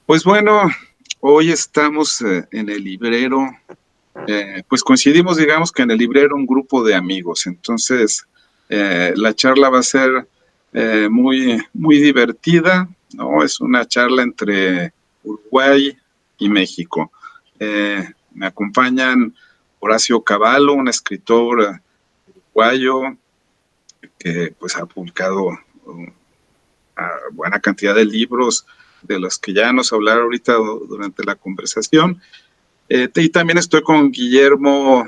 Pues bueno, hoy estamos en el librero, pues coincidimos, digamos que en el librero un grupo de amigos, entonces la charla va a ser muy divertida, ¿no? Es una charla entre Uruguay y México. Me acompañan Horacio Cavallo, un escritor uruguayo que pues ha publicado buena cantidad de libros de los que ya nos hablaron ahorita durante la conversación. Y también estoy con Guillermo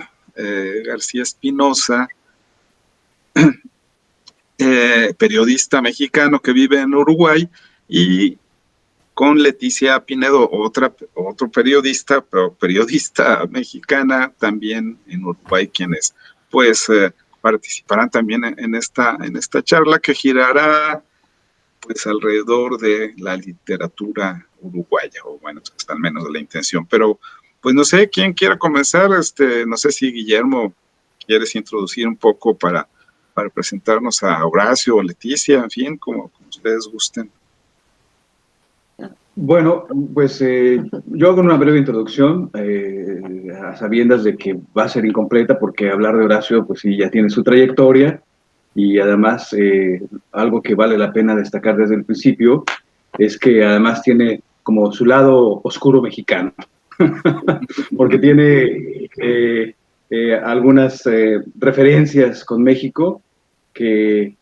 García Espinosa, periodista mexicano que vive en Uruguay, y con Leticia Pinedo, otro periodista, pero periodista mexicana también en Uruguay, quienes pues participarán también en esta charla que girará pues alrededor de la literatura uruguaya, o bueno, hasta al menos de la intención. Pero pues no sé quién quiera comenzar, no sé si Guillermo quieres introducir un poco para presentarnos a Horacio o Leticia, en fin, como ustedes gusten. Bueno, pues yo hago una breve introducción, a sabiendas de que va a ser incompleta porque hablar de Horacio, pues sí, ya tiene su trayectoria y además algo que vale la pena destacar desde el principio es que además tiene como su lado oscuro mexicano, porque tiene algunas referencias con México que,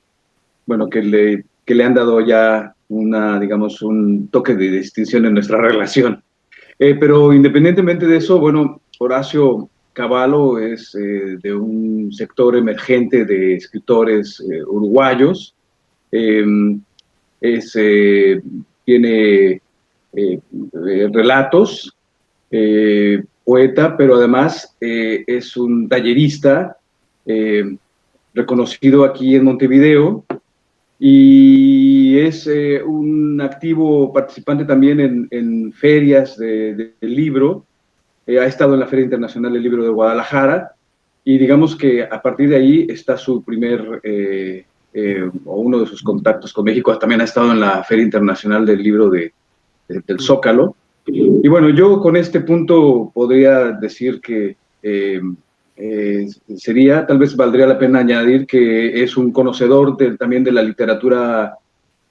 bueno, que le han dado ya una, digamos, un toque de distinción en nuestra relación. Pero independientemente de eso, bueno, Horacio Cavallo es de un sector emergente de escritores uruguayos. Eh, es, tiene relatos, poeta, pero además es un tallerista eh, reconocido aquí en Montevideo y es un activo participante también en ferias del libro. Ha estado en la Feria Internacional del Libro de Guadalajara y digamos que a partir de ahí está su primer o uno de sus contactos con México. También ha estado en la Feria Internacional del Libro del Zócalo. Y bueno, yo con este punto podría decir que sería, tal vez valdría la pena añadir que es un conocedor también de la literatura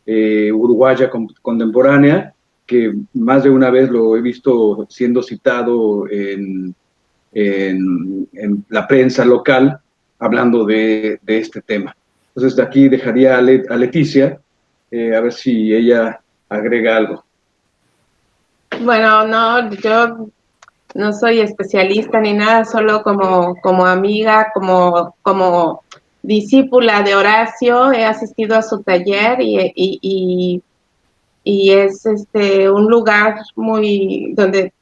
uruguaya contemporánea, que más de una vez lo he visto siendo citado en la prensa local hablando de este tema. Entonces, de aquí dejaría a Leticia, a ver si ella agrega algo. Bueno, no, yo no soy especialista ni nada, solo como amiga, como discípula de Horacio, he asistido a su taller y es un lugar muy donde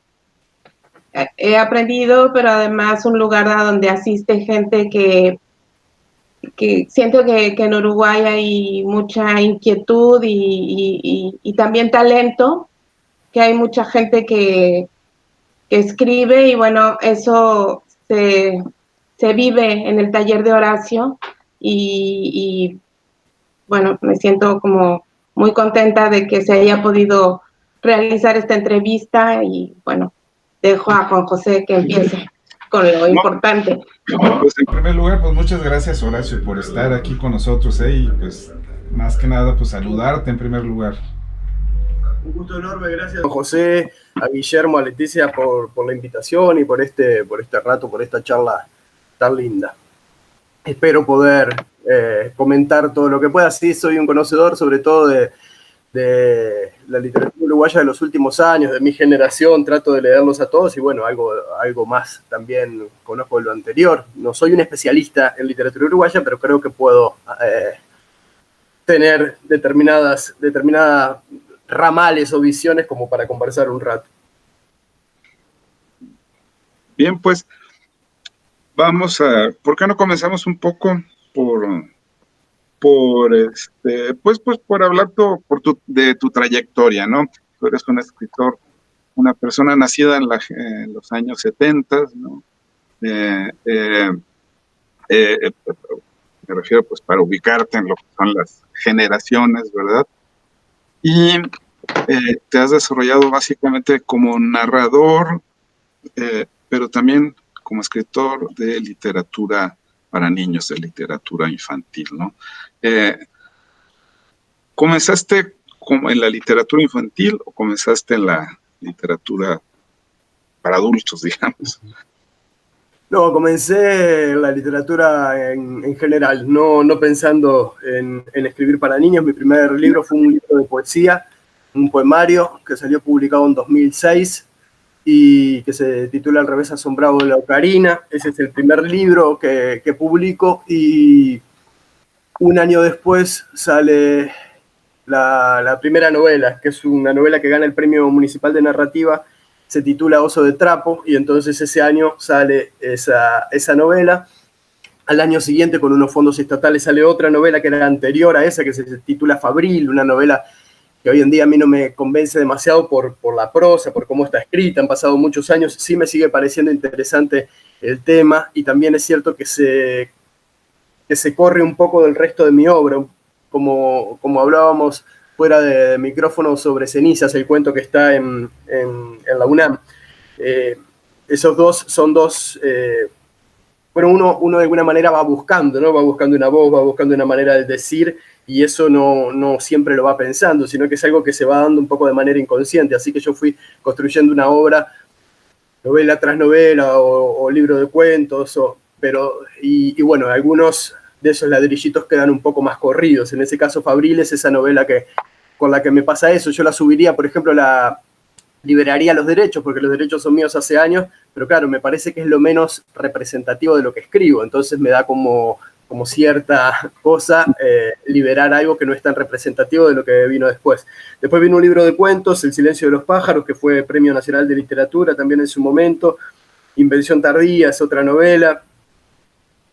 he aprendido, pero además un lugar a donde asiste gente que siento que en Uruguay hay mucha inquietud y también talento, que hay mucha gente que escribe y bueno, eso se vive en el taller de Horacio y bueno, me siento como muy contenta de que se haya podido realizar esta entrevista y bueno, dejo a Juan José que empiece con lo No, importante. pues En primer lugar, pues muchas gracias Horacio por estar aquí con nosotros, y pues más que nada pues saludarte en primer lugar. Un gusto enorme, gracias a José, a Guillermo, a Leticia por la invitación y por este rato, por esta charla tan linda. Espero poder comentar todo lo que pueda. Sí, soy un conocedor sobre todo de la literatura uruguaya de los últimos años, de mi generación, trato de leerlos a todos y bueno, algo más también conozco de lo anterior. No soy un especialista en literatura uruguaya, pero creo que puedo tener determinadas ramales o visiones como para conversar un rato. bien, pues ¿por qué no comenzamos un poco pues por hablar de tu trayectoria, ¿no? Tú eres un escritor, una persona nacida en los años 70, ¿no? Eh, eh, eh, Me refiero pues para ubicarte en lo que son las generaciones, ¿verdad? Y te has desarrollado básicamente como narrador, pero también como escritor de literatura para niños, de literatura infantil, ¿no? ¿Comenzaste como en la literatura infantil o comenzaste en la literatura para adultos, digamos? No, comencé la literatura en general, no pensando en escribir para niños. Mi primer libro fue un libro de poesía, un poemario que salió publicado en 2006 y que se titula Al revés asombrado de la ocarina. Ese es el primer libro que publico y un año después sale la primera novela, que es una novela que gana el Premio Municipal de Narrativa, se titula Oso de Trapo, y entonces ese año sale esa novela. Al año siguiente, con unos fondos estatales, sale otra novela que era anterior a esa, que se titula Fabril, una novela que hoy en día a mí no me convence demasiado por la prosa, por cómo está escrita, han pasado muchos años, sí me sigue pareciendo interesante el tema, y también es cierto que se corre un poco del resto de mi obra, como hablábamos fuera de micrófono sobre Cenizas, el cuento que está en la UNAM. Esos dos son dos, bueno, uno de alguna manera va buscando, ¿no? Va buscando una voz, va buscando una manera de decir, y eso no siempre lo va pensando, sino que es algo que se va dando un poco de manera inconsciente. Así que yo fui construyendo una obra, novela tras novela, o libro de cuentos, y bueno, algunos de esos ladrillitos quedan un poco más corridos. En ese caso, Fabril es esa novela con la que me pasa eso. Yo la subiría, por ejemplo, liberaría los derechos, porque los derechos son míos hace años, pero claro, me parece que es lo menos representativo de lo que escribo, entonces me da como cierta cosa liberar algo que no es tan representativo de lo que vino después. Después vino un libro de cuentos, El silencio de los pájaros, que fue Premio Nacional de Literatura también en su momento. Invención tardía es otra novela.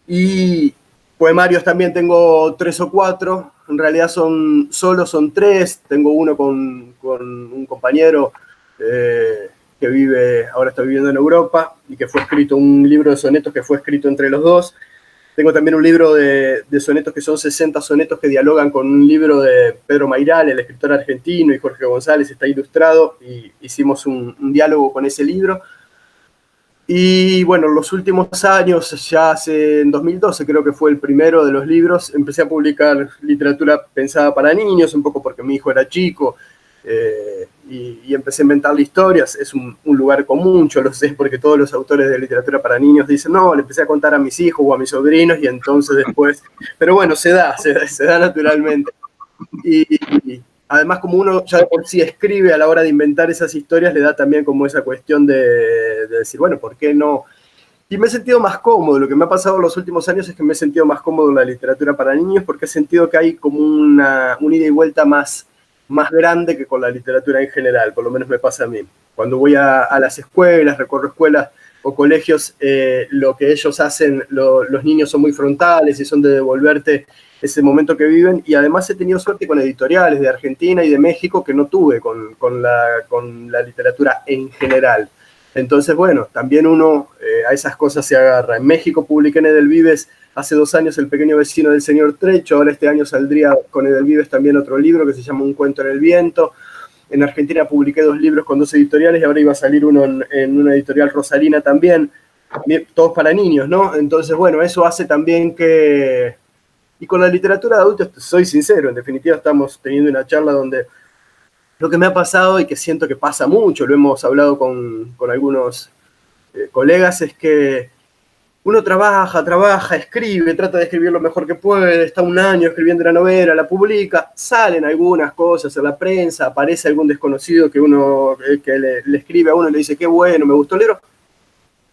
Y poemarios también tengo 3 o 4, en realidad son 3, tengo uno con un compañero que ahora está viviendo en Europa, y que fue escrito, un libro de sonetos que fue escrito entre los dos. Tengo también un libro de sonetos que son 60 sonetos que dialogan con un libro de Pedro Mairal, el escritor argentino, y Jorge González, está ilustrado, y hicimos un diálogo con ese libro. Y bueno, los últimos años, ya en 2012 creo que fue el primero de los libros, empecé a publicar literatura pensada para niños, un poco porque mi hijo era chico, y empecé a inventarle historias. Es un lugar común, yo lo sé, porque todos los autores de literatura para niños dicen, no, le empecé a contar a mis hijos o a mis sobrinos, y entonces después, pero bueno, se da naturalmente. Y además, como uno ya de por sí escribe, a la hora de inventar esas historias, le da también como esa cuestión de decir, bueno, ¿por qué no? Y me he sentido más cómodo. Lo que me ha pasado en los últimos años es que me he sentido más cómodo en la literatura para niños, porque he sentido que hay como un ida y vuelta más grande que con la literatura en general, por lo menos me pasa a mí. Cuando voy a las escuelas, recorro escuelas o colegios, lo que ellos hacen, los niños son muy frontales y son de devolverte ese momento que viven, y además he tenido suerte con editoriales de Argentina y de México que no tuve con la literatura en general. Entonces, bueno, también uno a esas cosas se agarra. En México publiqué en Edelvives hace 2 años El pequeño vecino del señor Trecho, ahora este año saldría con Edelvives también otro libro que se llama Un cuento en el viento. En Argentina publiqué 2 libros con 2 editoriales, y ahora iba a salir uno en una editorial rosarina también, todos para niños, ¿no? Entonces, bueno, eso hace también que... Y con la literatura de adultos, soy sincero, en definitiva estamos teniendo una charla donde lo que me ha pasado, y que siento que pasa mucho, lo hemos hablado con algunos colegas, es que uno trabaja, escribe, trata de escribir lo mejor que puede, está 1 año escribiendo una novela, la publica, salen algunas cosas en la prensa, aparece algún desconocido que le escribe a uno y le dice, qué bueno, me gustó el libro,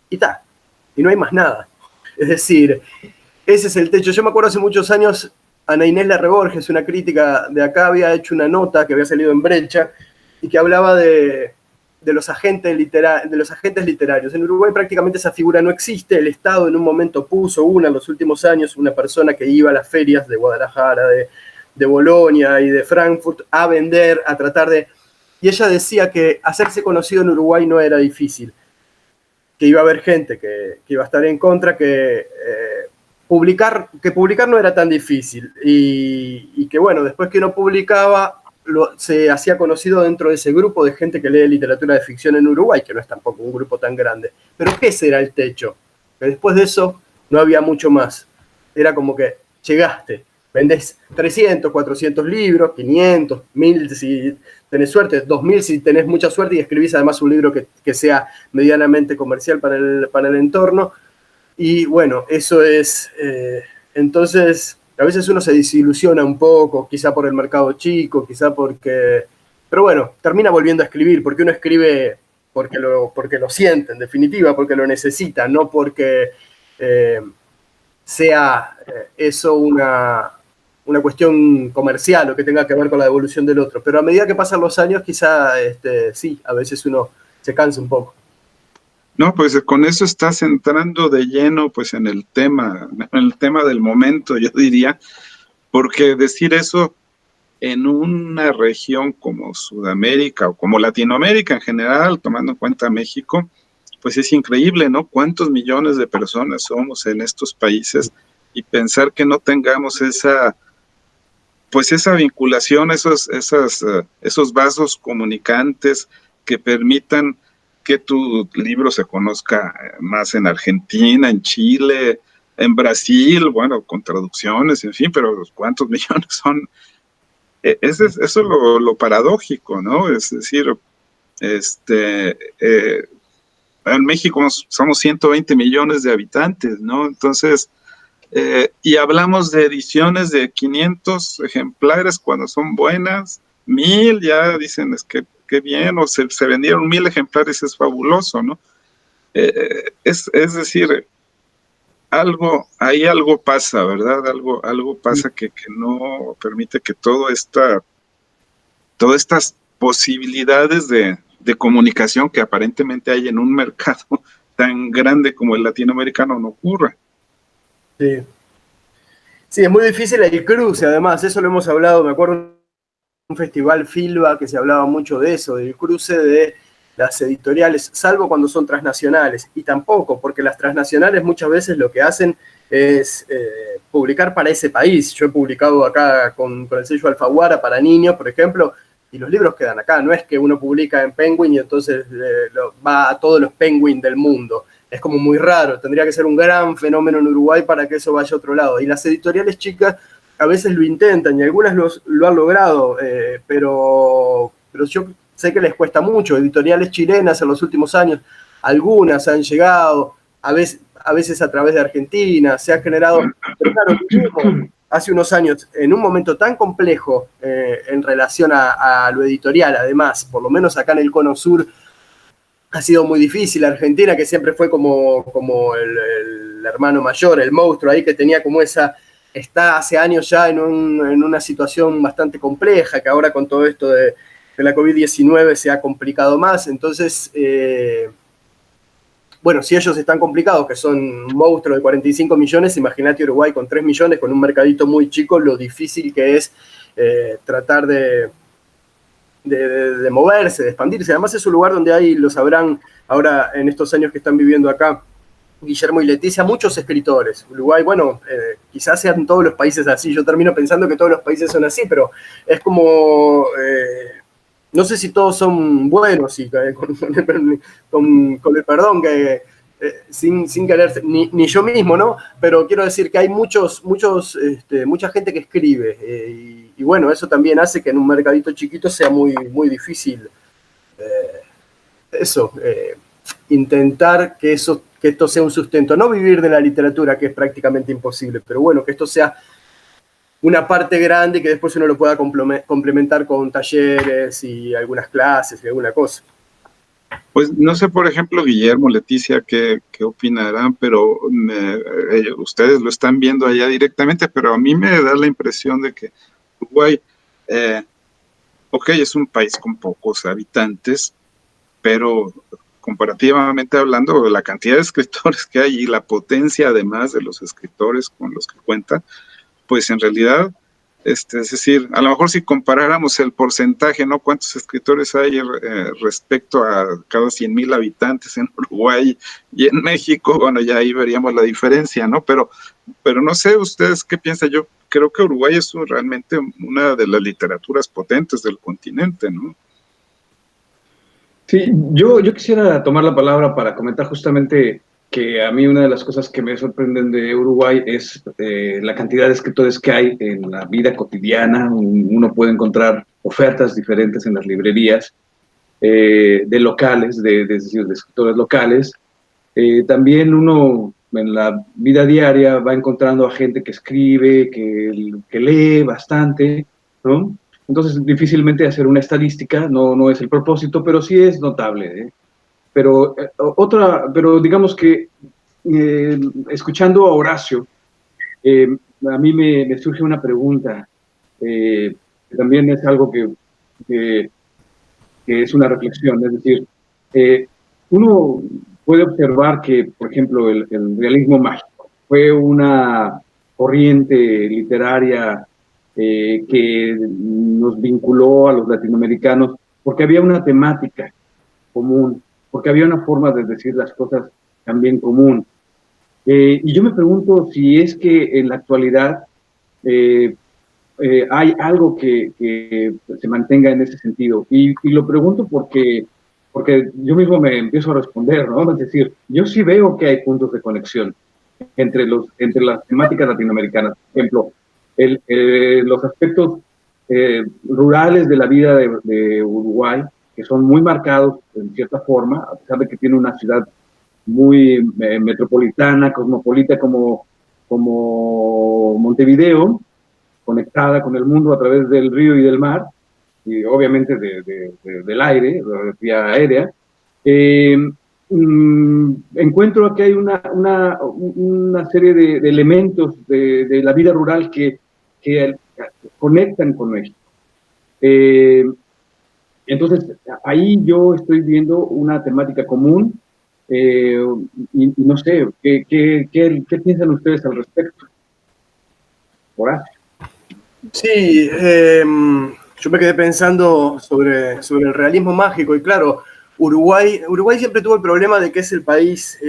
y tal, y no hay más nada. Es decir, ese es el techo. Yo me acuerdo hace muchos años, Ana Inés Larreborges, una crítica de acá, había hecho una nota que había salido en Brecha y que hablaba de los agentes literarios. En Uruguay prácticamente esa figura no existe. El Estado en un momento puso en los últimos años, una persona que iba a las ferias de Guadalajara, de Bolonia y de Frankfurt a vender, a tratar de... Y ella decía que hacerse conocido en Uruguay no era difícil, que iba a haber gente que iba a estar en contra, que publicar no era tan difícil, y que bueno, después que uno publicaba, se hacía conocido dentro de ese grupo de gente que lee literatura de ficción en Uruguay, que no es tampoco un grupo tan grande. Pero que ese era el techo. Que después de eso no había mucho más. Era como que llegaste, vendés 300, 400 libros, 500, 1000 si tenés suerte, 2000 si tenés mucha suerte y escribís además un libro que sea medianamente comercial para el entorno. Y bueno, eso es... entonces, a veces uno se desilusiona un poco, quizá por el mercado chico, quizá porque... Pero bueno, termina volviendo a escribir, porque uno escribe porque lo siente, en definitiva, porque lo necesita, no porque sea eso una cuestión comercial o que tenga que ver con la devolución del otro. Pero a medida que pasan los años, quizá sí, a veces uno se cansa un poco. No, pues con eso estás entrando de lleno pues en el tema del momento, yo diría, porque decir eso en una región como Sudamérica o como Latinoamérica en general, tomando en cuenta México, pues es increíble, ¿no? Cuántos millones de personas somos en estos países y pensar que no tengamos esa vinculación, esos vasos comunicantes que permitan que tu libro se conozca más en Argentina, en Chile, en Brasil, bueno, con traducciones, en fin, pero ¿cuántos millones son? Eso es lo paradójico, ¿no? Es decir, en México somos 120 millones de habitantes, ¿no? Entonces, y hablamos de ediciones de 500 ejemplares cuando son buenas, 1000 ya dicen es que qué bien, o se vendieron 1000 ejemplares, es fabuloso, ¿no? Es decir, algo pasa, ¿verdad? Algo pasa que no permite que todas estas posibilidades de comunicación que aparentemente hay en un mercado tan grande como el latinoamericano no ocurra. Sí. Sí, es muy difícil el cruce, además, eso lo hemos hablado, me acuerdo de un festival Filba que se hablaba mucho de eso, del cruce de las editoriales, salvo cuando son transnacionales, y tampoco, porque las transnacionales muchas veces lo que hacen es publicar para ese país. Yo he publicado acá con el sello Alfaguara para niños, por ejemplo, y los libros quedan acá, no es que uno publica en Penguin y entonces va a todos los Penguin del mundo. Es como muy raro, tendría que ser un gran fenómeno en Uruguay para que eso vaya a otro lado. Y las editoriales chicas a veces lo intentan y algunas lo han logrado, pero yo sé que les cuesta mucho. Editoriales chilenas en los últimos años, algunas han llegado, a veces a través de Argentina, se ha generado, pero claro, hace unos años, en un momento tan complejo en relación a lo editorial, además, por lo menos acá en el Cono Sur, ha sido muy difícil. Argentina, que siempre fue como el hermano mayor, el monstruo ahí que tenía como está hace años ya en una situación bastante compleja, que ahora con todo esto de la COVID-19 se ha complicado más. Entonces, bueno, si ellos están complicados, que son un monstruo de 45 millones, imagínate Uruguay con 3 millones, con un mercadito muy chico, lo difícil que es tratar de moverse, de expandirse. Además es un lugar donde hay, lo sabrán ahora en estos años que están viviendo acá, Guillermo y Leticia, muchos escritores. Uruguay, bueno, quizás sean todos los países así. Yo termino pensando que todos los países son así, pero es como... no sé si todos son buenos, y con el perdón, que sin querer, ni yo mismo, ¿no? Pero quiero decir que hay mucha gente que escribe, y bueno, eso también hace que en un mercadito chiquito sea muy, muy difícil intentar que esto sea un sustento, no vivir de la literatura, que es prácticamente imposible, pero bueno, que esto sea una parte grande que después uno lo pueda complementar con talleres y algunas clases y alguna cosa. Pues no sé, por ejemplo, Guillermo, Leticia, qué opinarán, pero ustedes lo están viendo allá directamente, pero a mí me da la impresión de que Uruguay, ok, es un país con pocos habitantes, pero comparativamente hablando, la cantidad de escritores que hay y la potencia además de los escritores con los que cuenta, pues en realidad, es decir, a lo mejor si comparáramos el porcentaje, ¿no? ¿Cuántos escritores hay respecto a cada 100,000 habitantes en Uruguay y en México? Bueno, ya ahí veríamos la diferencia, ¿no? Pero no sé, ustedes qué piensan. Yo creo que Uruguay es realmente una de las literaturas potentes del continente, ¿no? Sí, yo quisiera tomar la palabra para comentar justamente que a mí una de las cosas que me sorprenden de Uruguay es la cantidad de escritores que hay en la vida cotidiana. Uno puede encontrar ofertas diferentes en las librerías de locales, es decir, de escritores locales. También uno en la vida diaria va encontrando a gente que escribe, que lee bastante, ¿no? Entonces, difícilmente hacer una estadística, no es el propósito, pero sí es notable, ¿eh? Pero digamos que escuchando a Horacio, a mí me surge una pregunta, que también es algo que, que es una reflexión, es decir, uno puede observar que, por ejemplo, el realismo mágico fue una corriente literaria que nos vinculó a los latinoamericanos porque había una temática común, porque había una forma de decir las cosas también común. Y yo me pregunto si es que en la actualidad eh, hay algo que se mantenga en ese sentido. Y lo pregunto porque yo mismo me empiezo a responder, ¿no? Es decir, yo sí veo que hay puntos de conexión entre las temáticas latinoamericanas. Por ejemplo, los aspectos rurales de la vida de Uruguay, que son muy marcados en cierta forma, a pesar de que tiene una ciudad muy metropolitana, cosmopolita como Montevideo, conectada con el mundo a través del río y del mar, y obviamente del aire, vía aérea. Eh, Encuentro que hay una serie de elementos de la vida rural que conectan con México. Entonces, ahí yo estoy viendo una temática común y no sé, ¿qué piensan ustedes al respecto? Horacio. Sí, yo me quedé pensando sobre el realismo mágico y claro, Uruguay siempre tuvo el problema de que es el país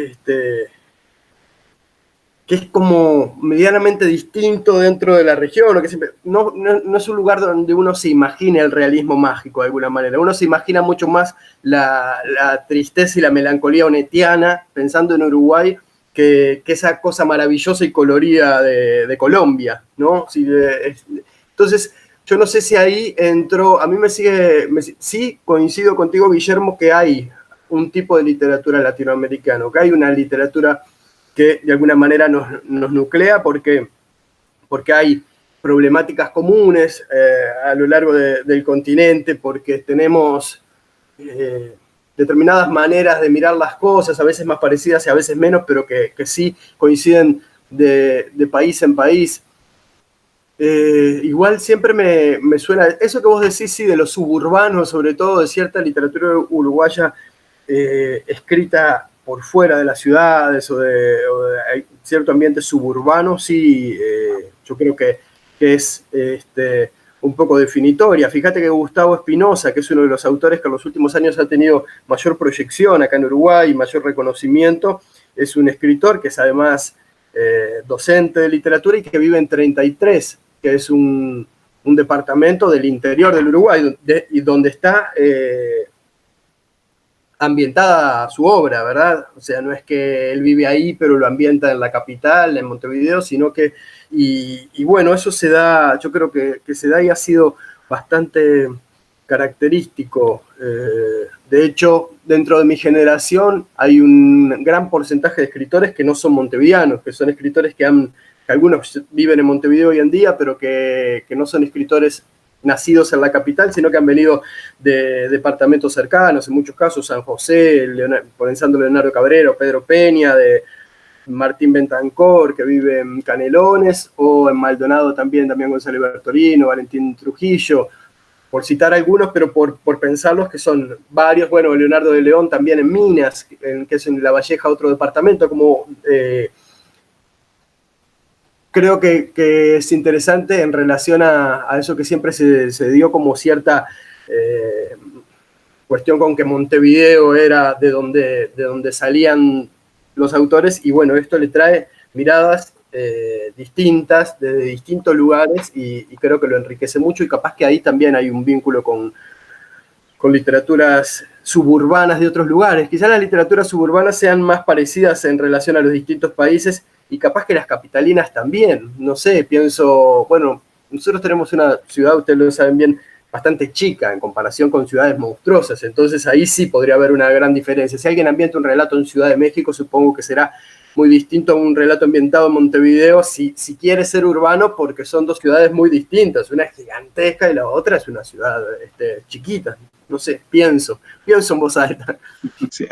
que es como medianamente distinto dentro de la región, o que siempre, no es un lugar donde uno se imagine el realismo mágico de alguna manera. Uno se imagina mucho más la tristeza y la melancolía onetiana, pensando en Uruguay, que esa cosa maravillosa y colorida de Colombia, ¿no? Entonces, yo no sé si ahí entró, a mí sí coincido contigo, Guillermo, que hay un tipo de literatura latinoamericana, que hay una literatura que de alguna manera nos nuclea porque hay problemáticas comunes a lo largo del continente, porque tenemos determinadas maneras de mirar las cosas, a veces más parecidas y a veces menos, pero que sí coinciden de país en país. Igual siempre me suena, eso que vos decís, sí, de los suburbanos, sobre todo de cierta literatura uruguaya escrita por fuera de las ciudades o de cierto ambiente suburbano, sí, yo creo que es un poco definitoria. Fíjate que Gustavo Espinosa, que es uno de los autores que en los últimos años ha tenido mayor proyección acá en Uruguay, mayor reconocimiento, es un escritor que es además docente de literatura y que vive en 33, que es un departamento del interior del Uruguay, y donde está ambientada su obra, ¿verdad? O sea, no es que él vive ahí, pero lo ambienta en la capital, en Montevideo, sino que, y bueno, eso se da, yo creo que se da y ha sido bastante característico. De hecho, dentro de mi generación hay un gran porcentaje de escritores que no son montevideanos, que son escritores que algunos viven en Montevideo hoy en día, pero que no son escritores nacidos en la capital, sino que han venido de departamentos cercanos, en muchos casos San José, comenzando Leonardo Cabrero, Pedro Peña, de Martín Bentancor, que vive en Canelones, o en Maldonado también González Bertolino, Valentín Trujillo, por citar algunos, pero por pensarlos que son varios. Bueno, Leonardo de León también en Minas, que es en La Valleja, otro departamento, como creo que es interesante en relación a eso que siempre se dio como cierta cuestión con que Montevideo era de donde salían los autores, y bueno, esto le trae miradas distintas, de distintos lugares, y creo que lo enriquece mucho, y capaz que ahí también hay un vínculo con literaturas suburbanas de otros lugares. Quizás las literaturas suburbanas sean más parecidas en relación a los distintos países, y capaz que las capitalinas también. No sé, pienso, bueno, nosotros tenemos una ciudad, ustedes lo saben bien, bastante chica en comparación con ciudades monstruosas, entonces ahí sí podría haber una gran diferencia. Si alguien ambienta un relato en Ciudad de México, supongo que será muy distinto a un relato ambientado en Montevideo, si quiere ser urbano, porque son dos ciudades muy distintas, una es gigantesca y la otra es una ciudad chiquita. No sé, pienso en voz alta. Sí.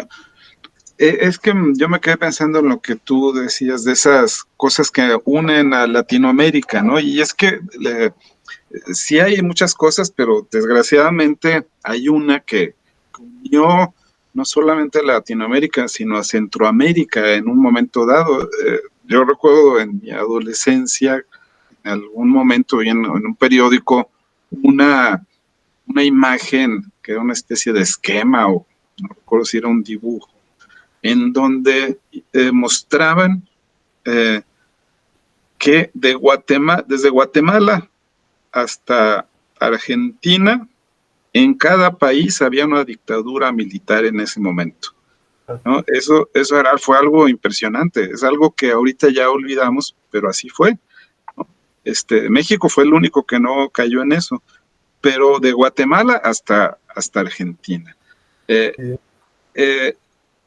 Es que yo me quedé pensando en lo que tú decías de esas cosas que unen a Latinoamérica, ¿no? Y es que sí hay muchas cosas, pero desgraciadamente hay una que unió no solamente a Latinoamérica, sino a Centroamérica en un momento dado. Yo recuerdo en mi adolescencia, en algún momento vi en un periódico una imagen que era una especie de esquema, o no recuerdo si era un dibujo, en donde mostraban que desde Guatemala hasta Argentina, en cada país había una dictadura militar en ese momento, ¿no? Eso fue algo impresionante, es algo que ahorita ya olvidamos, pero así fue, ¿no? México fue el único que no cayó en eso, pero de Guatemala hasta Argentina.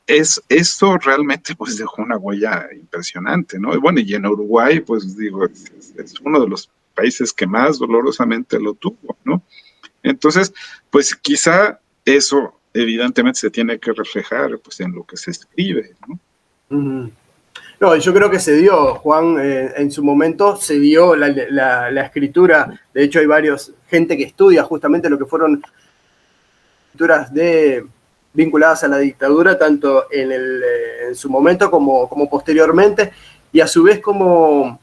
Eso realmente pues dejó una huella impresionante, ¿no? Y bueno, y en Uruguay, pues digo, es uno de los países que más dolorosamente lo tuvo, ¿no? Entonces, pues quizá eso evidentemente se tiene que reflejar pues en lo que se escribe, ¿no? Uh-huh. No, yo creo que se dio, Juan, en su momento se dio la escritura. De hecho, hay gente que estudia justamente lo que fueron escrituras vinculadas a la dictadura, tanto en su momento como posteriormente, y a su vez cómo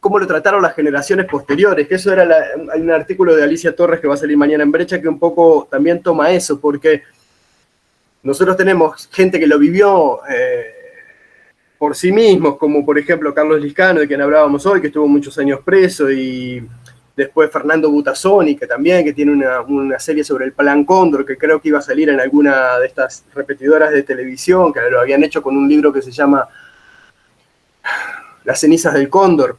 lo trataron las generaciones posteriores, que eso hay un artículo de Alicia Torres que va a salir mañana en Brecha que un poco también toma eso, porque nosotros tenemos gente que lo vivió por sí mismos, como por ejemplo Carlos Liscano, de quien hablábamos hoy, que estuvo muchos años preso, y después Fernando Butazzoni, que también que tiene una serie sobre el Plan Cóndor, que creo que iba a salir en alguna de estas repetidoras de televisión, que lo habían hecho con un libro que se llama Las cenizas del Cóndor.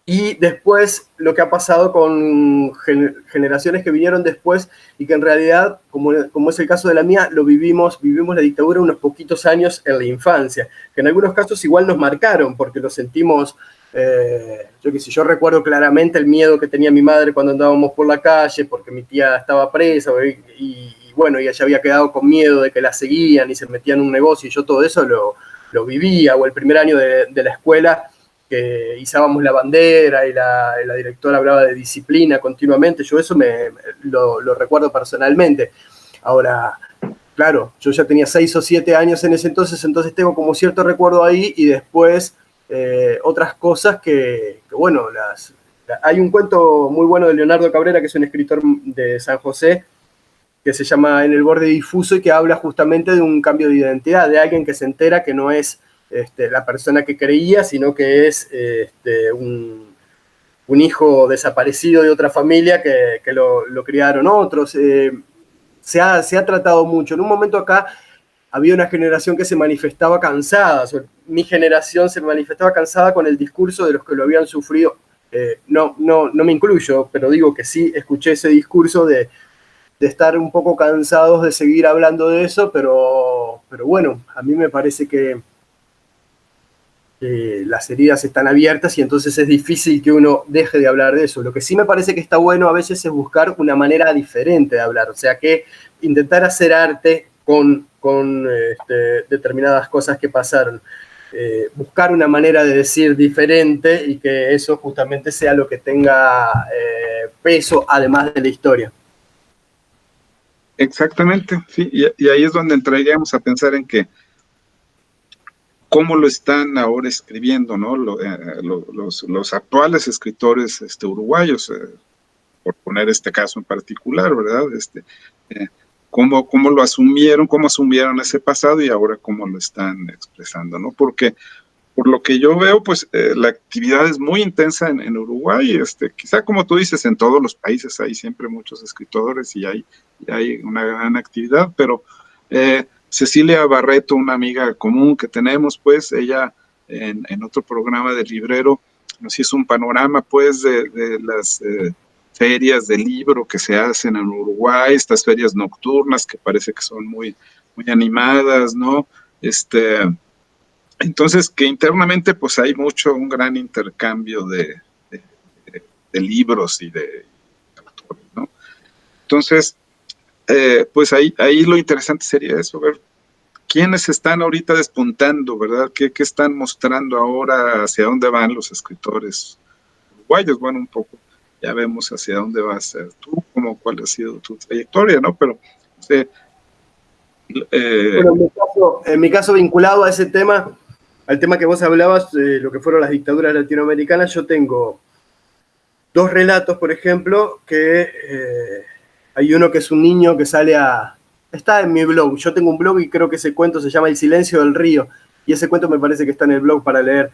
Y después lo que ha pasado con generaciones que vinieron después y que en realidad, como es el caso de la mía, vivimos la dictadura unos poquitos años en la infancia, que en algunos casos igual nos marcaron, porque lo sentimos, yo recuerdo claramente el miedo que tenía mi madre cuando andábamos por la calle, porque mi tía estaba presa y bueno, ella ya había quedado con miedo de que la seguían y se metían en un negocio, y yo todo eso lo vivía, o el primer año de la escuela, que izábamos la bandera y la directora hablaba de disciplina continuamente, yo eso lo recuerdo personalmente. Ahora, claro, yo ya tenía 6 o 7 años en ese entonces tengo como cierto recuerdo ahí, y después otras cosas que bueno, hay un cuento muy bueno de Leonardo Cabrera, que es un escritor de San José, que se llama En el borde difuso, y que habla justamente de un cambio de identidad, de alguien que se entera que no es la persona que creía, sino que es un hijo desaparecido de otra familia que lo criaron otros. Se ha tratado mucho. En un momento acá había una generación que se manifestaba cansada, mi generación se manifestaba cansada con el discurso de los que lo habían sufrido. No me incluyo, pero digo que sí escuché ese discurso de estar un poco cansados de seguir hablando de eso, pero bueno, a mí me parece que las heridas están abiertas y entonces es difícil que uno deje de hablar de eso. Lo que sí me parece que está bueno a veces es buscar una manera diferente de hablar, o sea, que intentar hacer arte con determinadas cosas que pasaron. Buscar una manera de decir diferente y que eso justamente sea lo que tenga peso además de la historia. Exactamente, sí, y ahí es donde entraríamos a pensar en que cómo lo están ahora escribiendo, ¿no? Los actuales escritores uruguayos, por poner este caso en particular, ¿verdad? Cómo asumieron ese pasado y ahora cómo lo están expresando, ¿no? Porque por lo que yo veo, pues la actividad es muy intensa en Uruguay, quizá como tú dices, en todos los países hay siempre muchos escritores y hay una gran actividad, pero Cecilia Barreto, una amiga común que tenemos, pues ella en otro programa del librero nos hizo un panorama pues de las ferias de libro que se hacen en Uruguay, estas ferias nocturnas que parece que son muy, muy animadas, ¿no? Entonces, que internamente pues hay un gran intercambio de libros y de autores, ¿no? Entonces, pues ahí lo interesante sería eso, ver quiénes están ahorita despuntando, ¿verdad? ¿Qué están mostrando ahora? ¿Hacia dónde van los escritores uruguayos? Bueno, un poco ya vemos hacia dónde vas tú, cuál ha sido tu trayectoria, ¿no? Pero, bueno, en mi caso, vinculado a ese tema, al tema que vos hablabas, lo que fueron las dictaduras latinoamericanas, yo tengo 2 relatos, por ejemplo, que hay uno que es un niño que está en mi blog. Yo tengo un blog y creo que ese cuento se llama El silencio del río. Y ese cuento me parece que está en el blog para leer.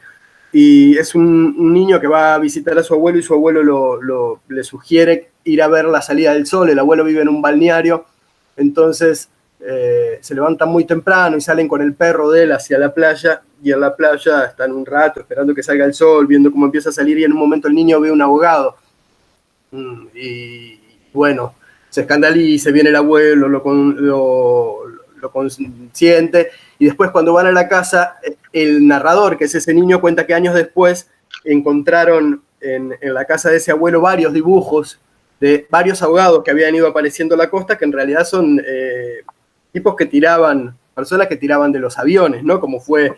Y es un niño que va a visitar a su abuelo y su abuelo le sugiere ir a ver la salida del sol. El abuelo vive en un balneario, entonces se levantan muy temprano y salen con el perro de él hacia la playa, y en la playa están un rato esperando que salga el sol, viendo cómo empieza a salir, y en un momento el niño ve un abogado. Y bueno, se escandaliza, viene el abuelo, lo consiente, y después cuando van a la casa, el narrador, que es ese niño, cuenta que años después encontraron en la casa de ese abuelo varios dibujos de varios ahogados que habían ido apareciendo en la costa, que en realidad son tipos que personas que tiraban de los aviones, ¿no? Como fue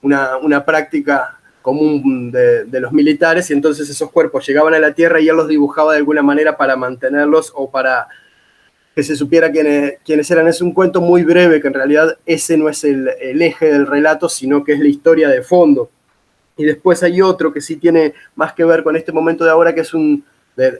una práctica común de los militares, y entonces esos cuerpos llegaban a la tierra y él los dibujaba de alguna manera para mantenerlos o para que se supiera quiénes eran. Es un cuento muy breve, que en realidad ese no es el eje del relato, sino que es la historia de fondo. Y después hay otro que sí tiene más que ver con este momento de ahora, que es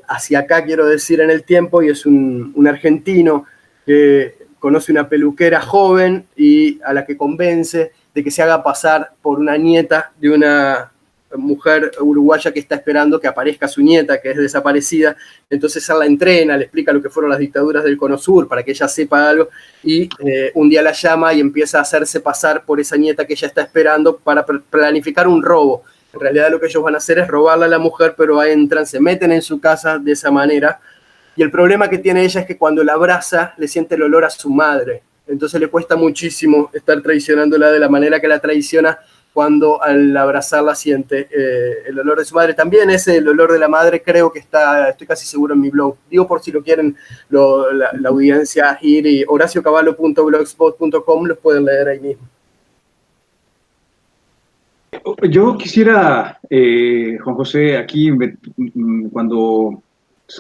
hacia acá, quiero decir, en el tiempo, y es un argentino que conoce una peluquera joven y a la que convence de que se haga pasar por una nieta de una mujer uruguaya que está esperando que aparezca su nieta, que es desaparecida. Entonces él la entrena, le explica lo que fueron las dictaduras del Cono Sur para que ella sepa algo, y un día la llama y empieza a hacerse pasar por esa nieta que ella está esperando para planificar un robo. En realidad lo que ellos van a hacer es robarla a la mujer, pero entran, se meten en su casa de esa manera, y el problema que tiene ella es que cuando la abraza le siente el olor a su madre. Entonces le cuesta muchísimo estar traicionándola de la manera que la traiciona, cuando al abrazarla siente el olor de su madre. También ese, el olor de la madre, creo que estoy casi seguro en mi blog. Digo por si lo quieren la audiencia ir, y horaciocavallo.blogspot.com, los pueden leer ahí mismo. Yo quisiera, Juan José, aquí cuando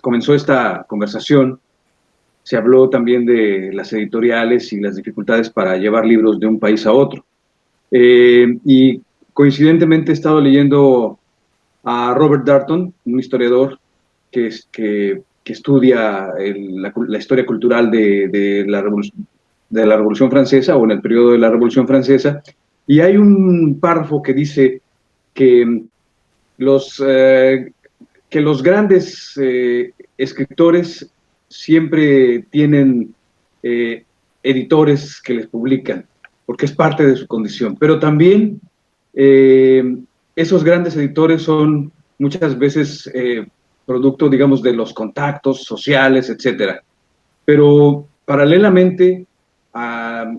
comenzó esta conversación, se habló también de las editoriales y las dificultades para llevar libros de un país a otro. Y coincidentemente he estado leyendo a Robert Darnton, un historiador que estudia la historia cultural de la Revolución Francesa, o en el periodo de la Revolución Francesa, y hay un párrafo que dice que los grandes escritores siempre tienen editores que les publican, porque es parte de su condición. Pero también esos grandes editores son muchas veces producto, digamos, de los contactos sociales, etcétera. Pero paralelamente a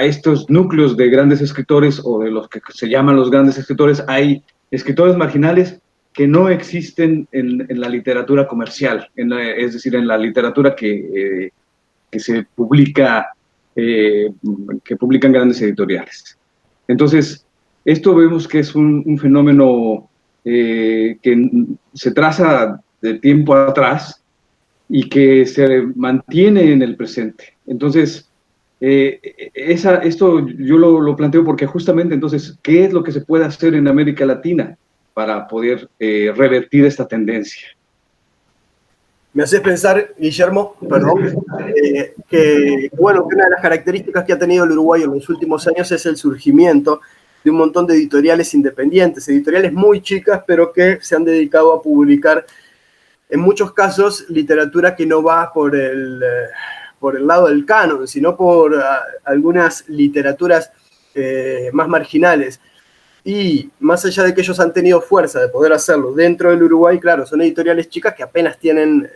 estos núcleos de grandes escritores, o de los que se llaman los grandes escritores, hay escritores marginales que no existen en la literatura comercial, es decir, en la literatura que se publica, que publican grandes editoriales. Entonces, esto vemos que es un fenómeno que se traza de tiempo atrás y que se mantiene en el presente. Entonces, esto yo lo planteo porque justamente, entonces, ¿qué es lo que se puede hacer en América Latina para poder revertir esta tendencia? Me haces pensar, Guillermo, perdón, que bueno, que una de las características que ha tenido el Uruguay en los últimos años es el surgimiento de un montón de editoriales independientes, editoriales muy chicas, pero que se han dedicado a publicar, en muchos casos, literatura que no va por el lado del canon, sino por algunas literaturas más marginales. Y más allá de que ellos han tenido fuerza de poder hacerlo dentro del Uruguay, claro, son editoriales chicas que apenas tienen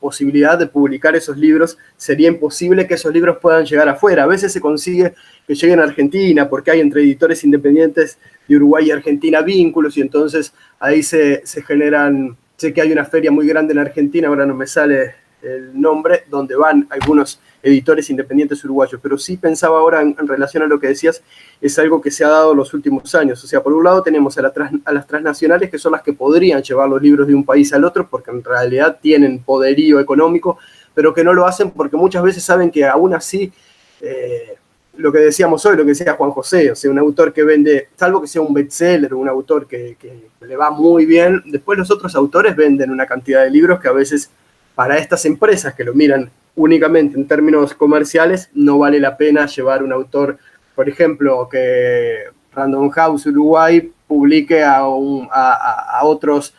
posibilidad de publicar esos libros. Sería imposible que esos libros puedan llegar afuera. A veces se consigue que lleguen a Argentina porque hay entre editores independientes de Uruguay y Argentina vínculos y entonces ahí se generan, sé que hay una feria muy grande en Argentina, ahora no me sale el nombre, donde van algunos editores independientes uruguayos, pero sí pensaba ahora en relación a lo que decías, es algo que se ha dado en los últimos años. O sea, por un lado tenemos a las transnacionales, que son las que podrían llevar los libros de un país al otro, porque en realidad tienen poderío económico, pero que no lo hacen porque muchas veces saben que aún así, lo que decíamos hoy, lo que decía Juan José, o sea, un autor que vende, salvo que sea un bestseller, un autor que le va muy bien, después los otros autores venden una cantidad de libros que a veces para estas empresas que lo miran únicamente en términos comerciales, no vale la pena llevar un autor, por ejemplo, que Random House Uruguay publique a otros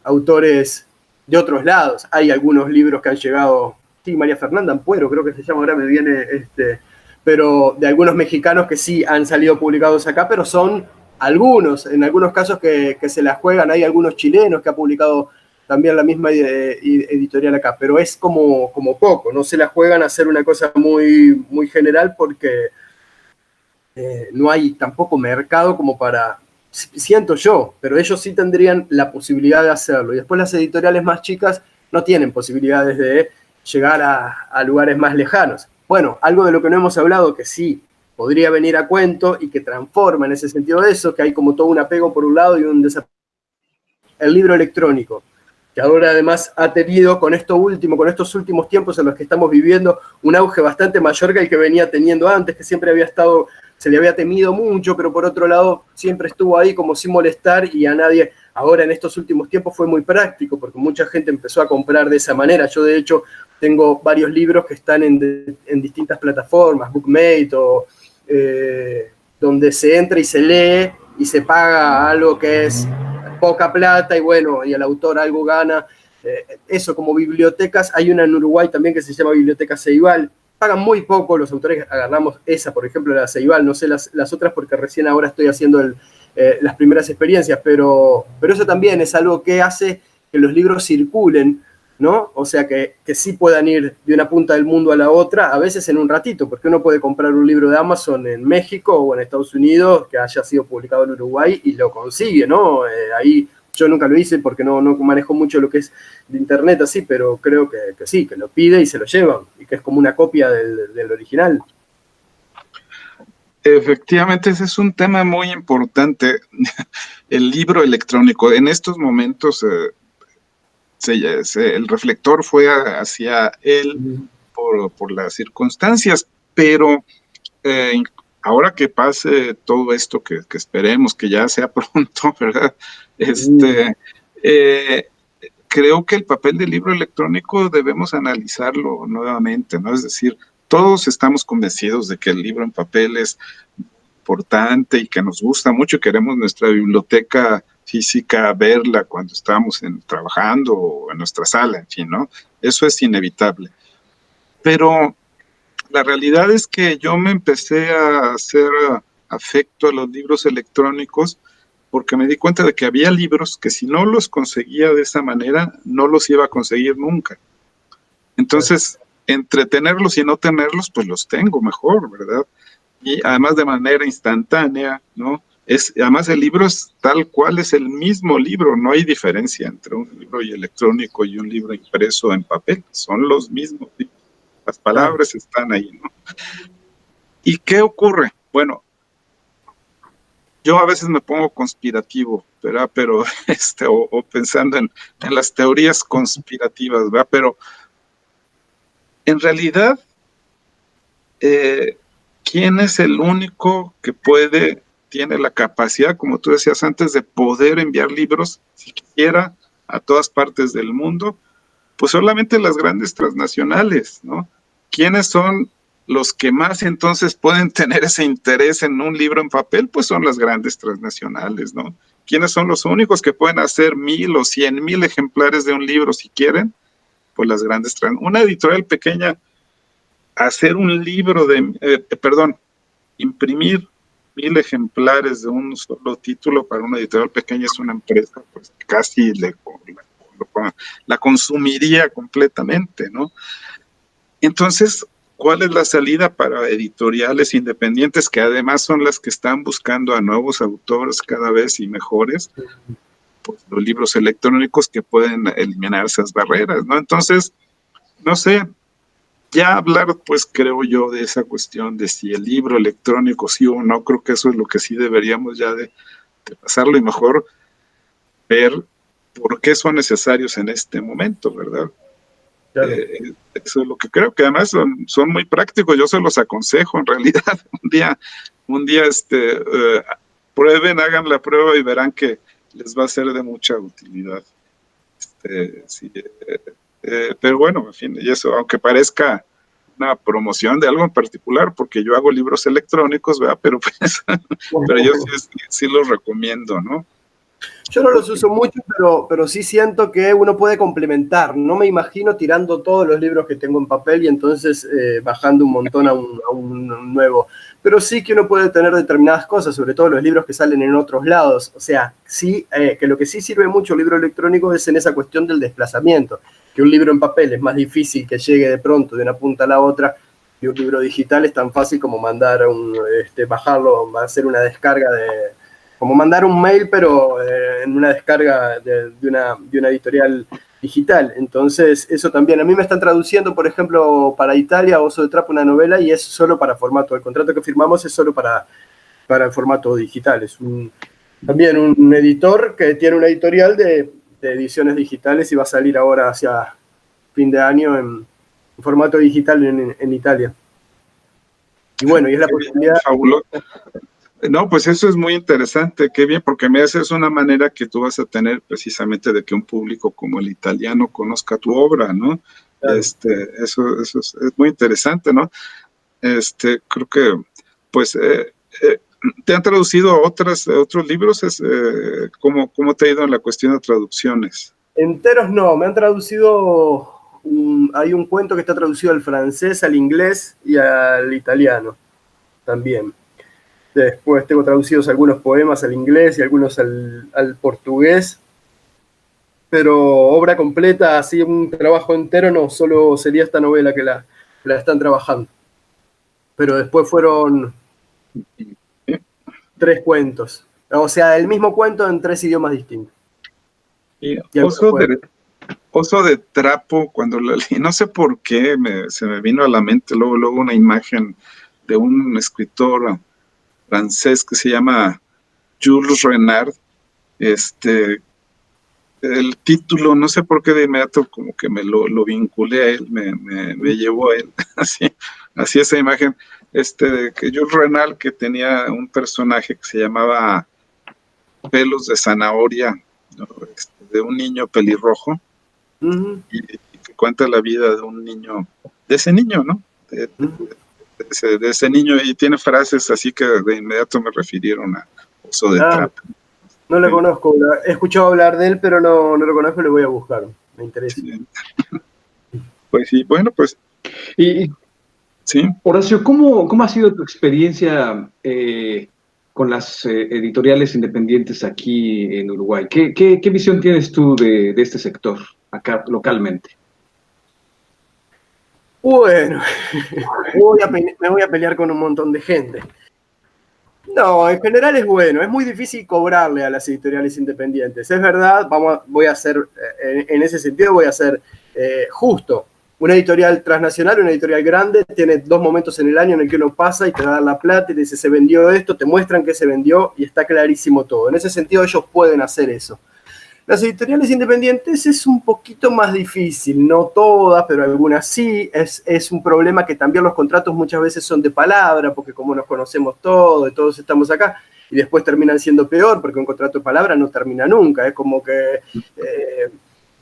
autores de otros lados. Hay algunos libros que han llegado, sí, María Fernanda Ampuero, creo que se llama, ahora me viene, pero de algunos mexicanos que sí han salido publicados acá, pero son algunos, en algunos casos que se la juegan. Hay algunos chilenos que ha publicado también la misma editorial acá, pero es como poco, no se la juegan a hacer una cosa muy, muy general porque no hay tampoco mercado como para, siento yo, pero ellos sí tendrían la posibilidad de hacerlo. Y después las editoriales más chicas no tienen posibilidades de llegar a lugares más lejanos. Bueno, algo de lo que no hemos hablado que sí podría venir a cuento y que transforma en ese sentido de eso, que hay como todo un apego por un lado y un desapego. El libro electrónico, que ahora además ha tenido con estos últimos tiempos en los que estamos viviendo, un auge bastante mayor que el que venía teniendo antes, que siempre había estado, se le había temido mucho, pero por otro lado siempre estuvo ahí como sin molestar y a nadie. Ahora en estos últimos tiempos fue muy práctico, porque mucha gente empezó a comprar de esa manera. Yo de hecho tengo varios libros que están en distintas plataformas, Bookmate o donde se entra y se lee y se paga algo que es poca plata y bueno, y el autor algo gana. Eso, como bibliotecas, hay una en Uruguay también que se llama Biblioteca Ceibal. Pagan muy poco, los autores agarramos esa, por ejemplo, la Ceibal, no sé las otras porque recién ahora estoy haciendo las primeras experiencias, pero eso también es algo que hace que los libros circulen, ¿no? O sea, que sí puedan ir de una punta del mundo a la otra, a veces en un ratito, porque uno puede comprar un libro de Amazon en México o en Estados Unidos que haya sido publicado en Uruguay y lo consigue, ¿no? Ahí yo nunca lo hice porque no manejo mucho lo que es de internet así, pero creo que sí, que lo pide y se lo llevan, y que es como una copia del original. Efectivamente, ese es un tema muy importante, el libro electrónico. En estos momentos el reflector fue hacia él por las circunstancias, pero ahora que pase todo esto, que esperemos que ya sea pronto, ¿verdad? Creo que el papel del libro electrónico debemos analizarlo nuevamente, ¿no? Es decir, todos estamos convencidos de que el libro en papel es importante y que nos gusta mucho, queremos nuestra biblioteca física, verla cuando estamos trabajando o en nuestra sala, en fin, ¿no? Eso es inevitable. Pero la realidad es que yo me empecé a hacer afecto a los libros electrónicos porque me di cuenta de que había libros que si no los conseguía de esa manera, no los iba a conseguir nunca. Entonces, entre tenerlos y no tenerlos, pues los tengo mejor, ¿verdad? Y además de manera instantánea, ¿no? Además el libro es tal cual, es el mismo libro, no hay diferencia entre un libro electrónico y un libro impreso en papel, son los mismos libros, las palabras están ahí, ¿no? ¿Y qué ocurre? Bueno, yo a veces me pongo conspirativo, ¿verdad? Pero, o pensando en las teorías conspirativas, ¿verdad? Pero en realidad, ¿quién es el único que tiene la capacidad, como tú decías antes, de poder enviar libros, si quisiera, a todas partes del mundo, pues solamente las grandes transnacionales, ¿no? ¿Quiénes son los que más entonces pueden tener ese interés en un libro en papel? Pues son las grandes transnacionales, ¿no? ¿Quiénes son los únicos que pueden hacer 1,000 o 100,000 ejemplares de un libro si quieren? Pues las grandes una editorial pequeña, hacer un libro imprimir 1,000 ejemplares de un solo título para una editorial pequeña es una empresa pues casi la consumiría completamente, ¿no? Entonces, ¿cuál es la salida para editoriales independientes que además son las que están buscando a nuevos autores cada vez y mejores? Pues los libros electrónicos que pueden eliminar esas barreras, ¿no? Entonces, no sé, ya hablar, pues creo yo, de esa cuestión de si el libro electrónico sí o no, creo que eso es lo que sí deberíamos ya de pasarlo y mejor ver por qué son necesarios en este momento, ¿verdad? Claro. Eso es lo que creo, que además son muy prácticos, yo se los aconsejo en realidad. Un día prueben, hagan la prueba y verán que les va a ser de mucha utilidad. Sí, pero bueno, en fin, y eso, aunque parezca una promoción de algo en particular, porque yo hago libros electrónicos, ¿verdad? Pero pues, pero yo sí los recomiendo, ¿no? Yo no los uso mucho, pero sí siento que uno puede complementar. No me imagino tirando todos los libros que tengo en papel y entonces bajando un montón a un nuevo. Pero sí que uno puede tener determinadas cosas, sobre todo los libros que salen en otros lados. O sea, sí, que lo que sí sirve mucho el libro electrónico es en esa cuestión del desplazamiento. Que un libro en papel es más difícil que llegue de pronto de una punta a la otra, y un libro digital es tan fácil como mandar bajarlo, hacer una descarga como mandar un mail, pero en una descarga de una editorial digital. Entonces, eso también. A mí me están traduciendo, por ejemplo, para Italia, Oso de Trapo, una novela, y es solo para formato. El contrato que firmamos es solo para el formato digital. Es también un editor que tiene una editorial de ediciones digitales y va a salir ahora hacia fin de año en formato digital en Italia. Y bueno, y es la posibilidad... Fabuloso. No, pues eso es muy interesante, qué bien, porque me haces una manera que tú vas a tener precisamente de que un público como el italiano conozca tu obra, ¿no? Claro. Eso es muy interesante, ¿no? Creo que, pues, ¿te han traducido otros libros? ¿Cómo te ha ido en la cuestión de traducciones? Enteros no, me han traducido, hay un cuento que está traducido al francés, al inglés y al italiano también. Después tengo traducidos algunos poemas al inglés y algunos al portugués. Pero obra completa, así un trabajo entero, no, solo sería esta novela que la están trabajando. Pero después fueron 3 cuentos. O sea, el mismo cuento en 3 idiomas distintos. Y Oso de Trapo, cuando lo leí, no sé por qué, se me vino a la mente luego una imagen de un escritor francés que se llama Jules Renard. El título, no sé por qué de inmediato como que me lo vinculé a él, me llevó a él, así esa imagen, de que Jules Renard, que tenía un personaje que se llamaba Pelos de Zanahoria, ¿no? De un niño pelirrojo, y que cuenta la vida de un niño, de ese niño, ¿no? De ese niño, y tiene frases así que de inmediato me refirieron a Oso de Trapo. No lo conozco, he escuchado hablar de él, pero no lo conozco, lo voy a buscar, me interesa. Sí. Pues sí, bueno, pues... Sí. Horacio, ¿cómo ha sido tu experiencia con las editoriales independientes aquí en Uruguay? ¿Qué visión tienes tú de este sector acá localmente? Bueno, me voy a pelear con un montón de gente. No, en general es bueno, es muy difícil cobrarle a las editoriales independientes. Es verdad, voy a ser, en ese sentido voy a ser justo. Una editorial transnacional, una editorial grande, tiene 2 momentos en el año en el que uno pasa y te va a dar la plata y te dice se vendió esto, te muestran que se vendió y está clarísimo todo. En ese sentido ellos pueden hacer eso. Las editoriales independientes es un poquito más difícil, no todas, pero algunas sí. Es un problema que también los contratos muchas veces son de palabra, porque como nos conocemos todos y todos estamos acá, y después terminan siendo peor, porque un contrato de palabra no termina nunca, es como que,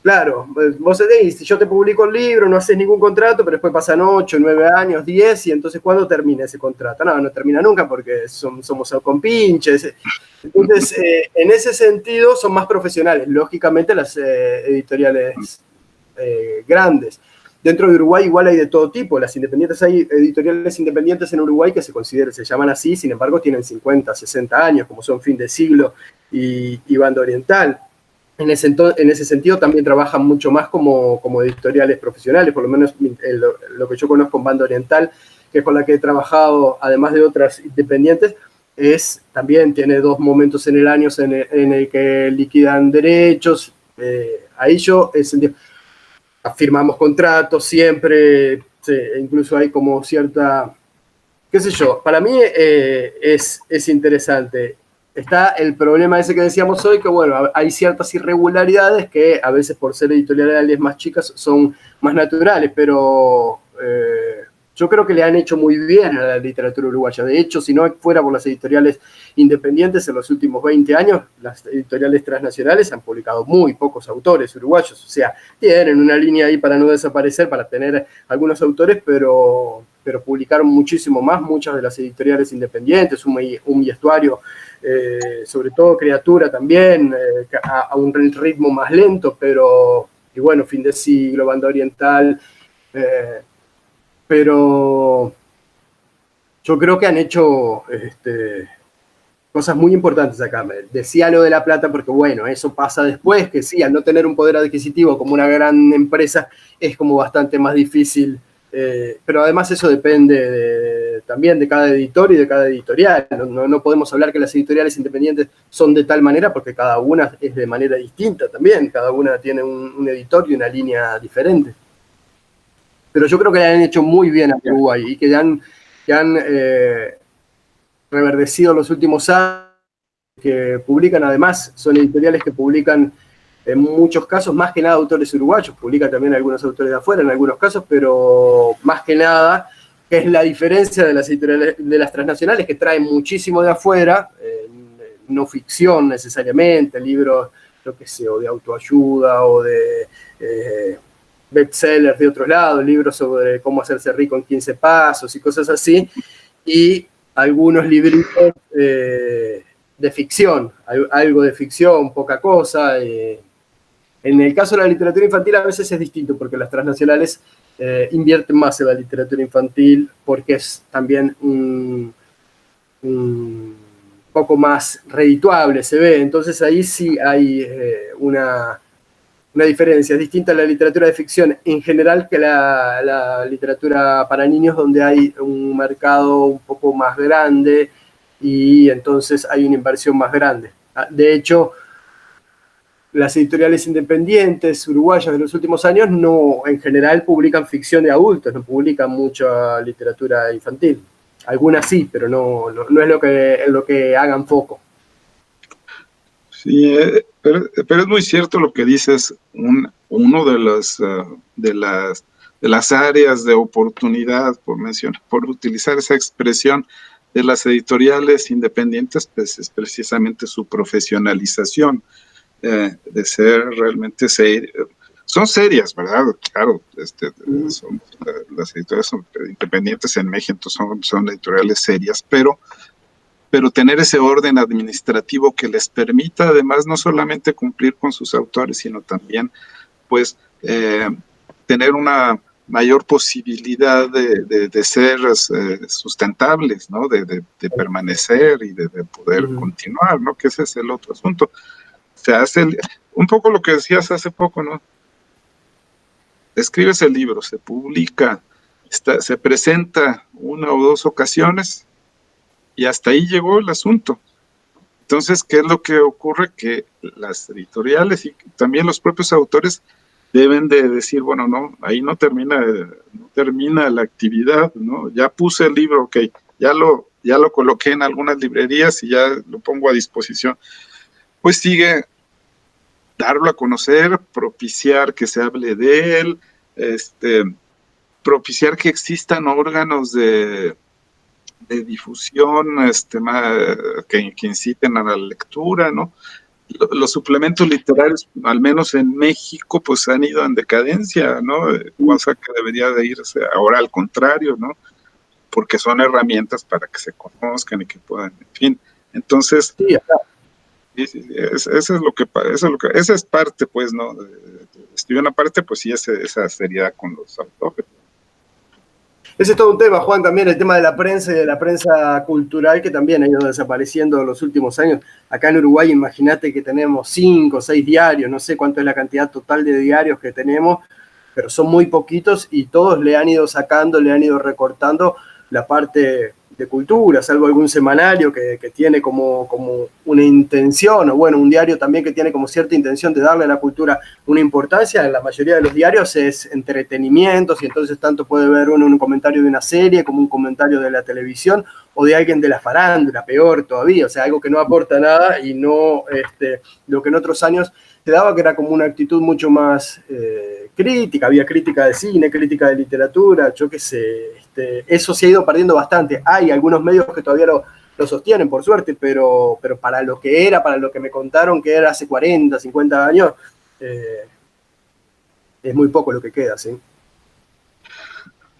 claro, vos decís, si yo te publico el libro, no haces ningún contrato, pero después pasan 8, 9 años, 10, y entonces ¿cuándo termina ese contrato? No termina nunca porque somos compinches. Entonces, en ese sentido son más profesionales, lógicamente las editoriales grandes. Dentro de Uruguay igual hay de todo tipo, las independientes, hay editoriales independientes en Uruguay que se llaman así, sin embargo tienen 50, 60 años, como son Fin de Siglo y Banda Oriental. En ese sentido también trabajan mucho más como editoriales profesionales, por lo menos lo que yo conozco en Banda Oriental, que es con la que he trabajado, además de otras independientes, también tiene 2 momentos en el año en el que liquidan derechos. Ahí firmamos contratos siempre, incluso hay como cierta, qué sé yo, para mí es interesante. Está el problema ese que decíamos hoy, que bueno, hay ciertas irregularidades que a veces por ser editoriales más chicas son más naturales, pero yo creo que le han hecho muy bien a la literatura uruguaya. De hecho, si no fuera por las editoriales independientes, en los últimos 20 años, las editoriales transnacionales han publicado muy pocos autores uruguayos. O sea, tienen una línea ahí para no desaparecer, para tener algunos autores, pero publicaron muchísimo más muchas de las editoriales independientes, un Estuario, sobre todo Criatura también, a un ritmo más lento, pero, y bueno, Fin de Siglo, Banda Oriental, pero yo creo que han hecho cosas muy importantes acá. Decía lo de La Plata porque, bueno, eso pasa después, que sí, al no tener un poder adquisitivo como una gran empresa, es como bastante más difícil, pero además eso depende también de cada editor y de cada editorial. No podemos hablar que las editoriales independientes son de tal manera porque cada una es de manera distinta también, cada una tiene un editor y una línea diferente. Pero yo creo que le han hecho muy bien a Uruguay y que han reverdecido los últimos años, que publican, además, son editoriales que publican en muchos casos, más que nada autores uruguayos, publican también algunos autores de afuera en algunos casos, pero más que nada, que es la diferencia de las editoriales, de las transnacionales, que traen muchísimo de afuera, no ficción necesariamente, libros, lo que sé, o de autoayuda, o de bestsellers de otros lados, libros sobre cómo hacerse rico en 15 pasos y cosas así, y algunos libritos de ficción, algo de ficción, poca cosa. En el caso de la literatura infantil a veces es distinto, porque las transnacionales invierten más en la literatura infantil, porque es también un poco más redituable, se ve. Entonces ahí sí hay una diferencia. Es distinta a la literatura de ficción en general que la literatura para niños, donde hay un mercado un poco más grande y entonces hay una inversión más grande. De hecho, las editoriales independientes uruguayas de los últimos años no, en general, publican ficción de adultos, no publican mucha literatura infantil. Algunas sí, pero no es lo que hagan foco. Sí, pero es muy cierto lo que dices. Uno de las áreas de oportunidad, por utilizar esa expresión, de las editoriales independientes, pues es precisamente su profesionalización, de ser realmente son serias, ¿verdad? Claro, las editoriales independientes en México son editoriales serias, pero tener ese orden administrativo que les permita, además, no solamente cumplir con sus autores, sino también, pues, tener una mayor posibilidad de ser sustentables, ¿no? De permanecer y de poder continuar, ¿no? Que ese es el otro asunto. Se hace un poco lo que decías hace poco, ¿no? Escribes el libro, se publica, se presenta 1 o 2 ocasiones, y hasta ahí llegó el asunto. Entonces, ¿qué es lo que ocurre? Que las editoriales y también los propios autores deben de decir, bueno, no, ahí no termina la actividad, ¿no? Ya puse el libro, ok, ya lo coloqué en algunas librerías y ya lo pongo a disposición. Pues sigue darlo a conocer, propiciar que se hable de él, propiciar que existan órganos de de difusión que inciten a la lectura, ¿no? Los suplementos literarios, al menos en México, pues han ido en decadencia, ¿no? Cosa que debería de irse ahora al contrario, ¿no? Porque son herramientas para que se conozcan y que puedan, en fin. Entonces, Sí, eso es lo que, esa es parte, pues, ¿no? Estoy una parte, pues sí, esa seriedad con los autores. ese es todo un tema, Juan, también el tema de la prensa y de la prensa cultural, que también ha ido desapareciendo en los últimos años. Acá en Uruguay, imagínate que tenemos 5 o 6 diarios, no sé cuánto es la cantidad total de diarios que tenemos, pero son muy poquitos y todos le han ido sacando, le han ido recortando la parte de cultura, salvo algún semanario que tiene como una intención, o bueno, un diario también que tiene como cierta intención de darle a la cultura una importancia. En la mayoría de los diarios es entretenimientos, y entonces tanto puede ver uno un comentario de una serie como un comentario de la televisión o de alguien de la farándula, peor todavía, o sea, algo que no aporta nada y no lo que en otros años se daba, que era como una actitud mucho más crítica, había crítica de cine, crítica de literatura, yo qué sé, eso se ha ido perdiendo bastante. Hay algunos medios que todavía lo sostienen, por suerte, pero para lo que era, para lo que me contaron que era hace 40, 50 años, es muy poco lo que queda, ¿sí?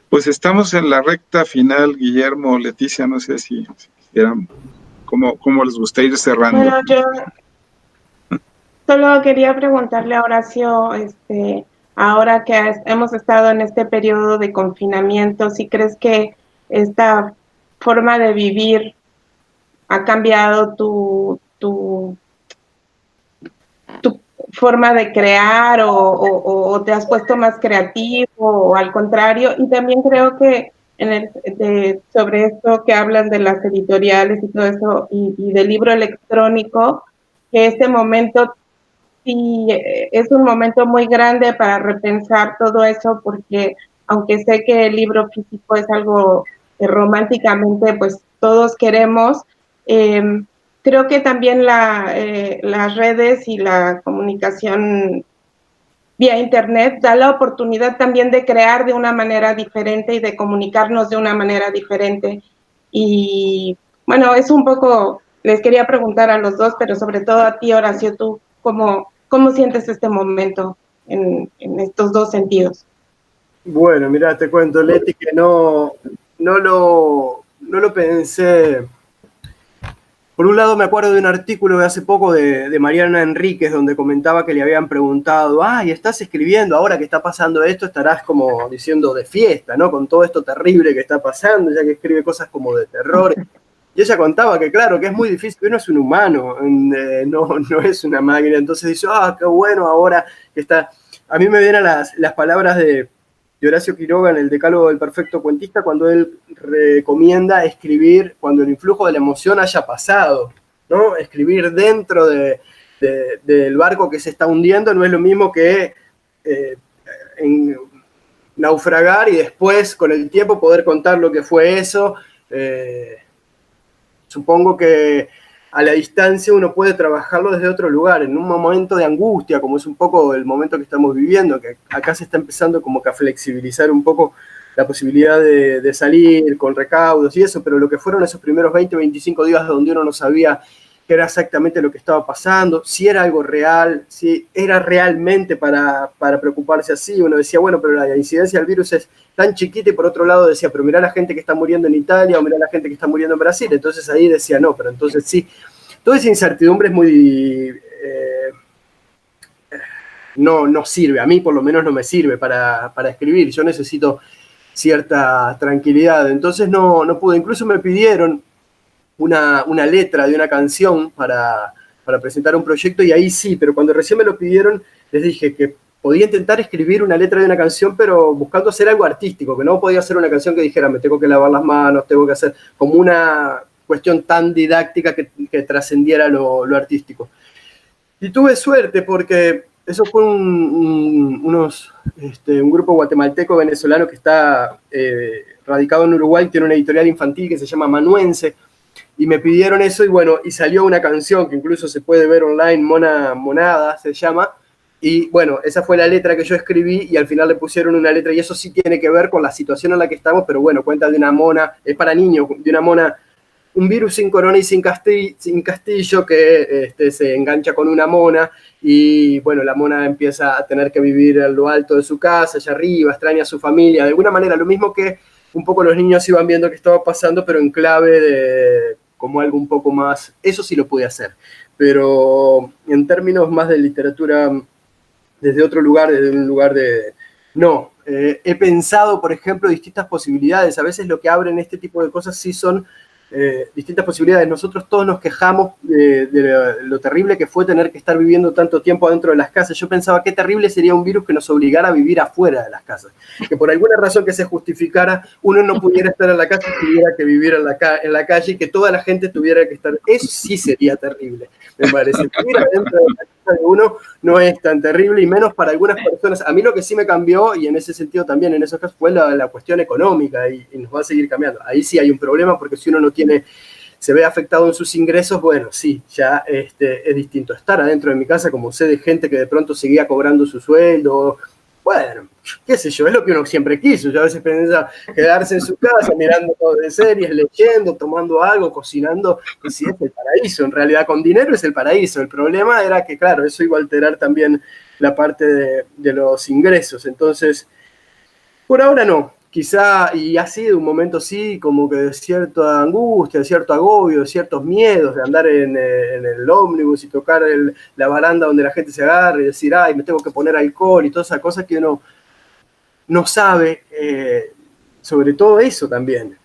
Pues estamos en la recta final, Guillermo, Leticia, no sé si quisieran, ¿cómo les gusta ir cerrando? Bueno, yo solo quería preguntarle a Horacio, ahora que hemos estado en este periodo de confinamiento, ¿si crees que esta forma de vivir ha cambiado tu forma de crear o te has puesto más creativo o al contrario? Y también creo que sobre esto que hablan de las editoriales y todo eso y del libro electrónico, que este momento sí es un momento muy grande para repensar todo eso, porque aunque sé que el libro físico es algo que románticamente pues todos queremos, creo que también las redes y la comunicación vía internet da la oportunidad también de crear de una manera diferente y de comunicarnos de una manera diferente. Y bueno, es un poco, les quería preguntar a los dos, pero sobre todo a ti, Horacio, ¿tú cómo sientes este momento en estos dos sentidos? Bueno, mira, te cuento, Leti, que no lo pensé. Por un lado me acuerdo de un artículo de hace poco de Mariana Enríquez, donde comentaba que le habían preguntado, y estás escribiendo, ahora que está pasando esto, estarás como diciendo de fiesta, ¿no? Con todo esto terrible que está pasando, ya que escribe cosas como de terror. Y ella contaba que claro, que es muy difícil, uno es un humano, no es una máquina. Entonces dice, qué bueno ahora que está. A mí me vienen las palabras de Horacio Quiroga en el Decálogo del Perfecto Cuentista, cuando él recomienda escribir cuando el influjo de la emoción haya pasado, ¿no? Escribir dentro del barco que se está hundiendo no es lo mismo que naufragar y después, con el tiempo, poder contar lo que fue eso. Supongo que a la distancia uno puede trabajarlo desde otro lugar, en un momento de angustia, como es un poco el momento que estamos viviendo, que acá se está empezando como que a flexibilizar un poco la posibilidad de salir con recaudos y eso, pero lo que fueron esos primeros 20, 25 días donde uno no sabía qué era exactamente lo que estaba pasando, si era algo real, si era realmente para preocuparse así. Uno decía, bueno, pero la incidencia del virus es tan chiquita, y por otro lado decía, pero mirá la gente que está muriendo en Italia o mirá la gente que está muriendo en Brasil. Entonces ahí decía, no, pero entonces sí. Toda esa incertidumbre es muy... no sirve, a mí por lo menos no me sirve para escribir. Yo necesito cierta tranquilidad. Entonces no pude. Incluso me pidieron una letra de una canción para presentar un proyecto, y ahí sí, pero cuando recién me lo pidieron, les dije que podía intentar escribir una letra de una canción, pero buscando hacer algo artístico, que no podía hacer una canción que dijera, me tengo que lavar las manos, tengo que hacer como una cuestión tan didáctica que trascendiera lo artístico. Y tuve suerte porque eso fue un grupo guatemalteco venezolano que está radicado en Uruguay, tiene una editorial infantil que se llama Manuense, y me pidieron eso, y bueno, y salió una canción que incluso se puede ver online, Monada se llama, Y bueno, esa fue la letra que yo escribí y al final le pusieron una letra y eso sí tiene que ver con la situación en la que estamos, pero bueno, cuenta de una mona, es para niños, de una mona, un virus sin corona y sin castillo que se engancha con una mona y bueno, la mona empieza a tener que vivir en lo alto de su casa, allá arriba, extraña a su familia, de alguna manera lo mismo que un poco los niños iban viendo que estaba pasando, pero en clave de como algo un poco más, eso sí lo pude hacer, pero en términos más de literatura desde otro lugar, desde un lugar de... No, he pensado, por ejemplo, distintas posibilidades. A veces lo que abren este tipo de cosas sí son distintas posibilidades. Nosotros todos nos quejamos de lo terrible que fue tener que estar viviendo tanto tiempo adentro de las casas. Yo pensaba qué terrible sería un virus que nos obligara a vivir afuera de las casas. Que por alguna razón que se justificara, uno no pudiera estar en la casa y tuviera que vivir en la calle y que toda la gente tuviera que estar... Eso sí sería terrible, me parece. Vivir adentro de la casa de uno no es tan terrible y menos para algunas personas. A mí lo que sí me cambió, y en ese sentido también en esos casos, fue la cuestión económica y nos va a seguir cambiando. Ahí sí hay un problema porque si uno no tiene, se ve afectado en sus ingresos, bueno, sí, ya es distinto. Estar adentro de mi casa, como sé de gente que de pronto seguía cobrando su sueldo, bueno, qué sé yo, es lo que uno siempre quiso. Yo a veces piensa quedarse en su casa mirando de series, leyendo, tomando algo, cocinando, y sí, es el paraíso. En realidad, con dinero es el paraíso. El problema era que, claro, eso iba a alterar también la parte de los ingresos. Entonces, por ahora no. Quizá, y ha sido un momento sí, como que de cierta angustia, de cierto agobio, de ciertos miedos, de andar en el ómnibus y tocar la baranda donde la gente se agarra y decir, ay, me tengo que poner alcohol y todas esas cosas que uno no sabe, sobre todo eso también.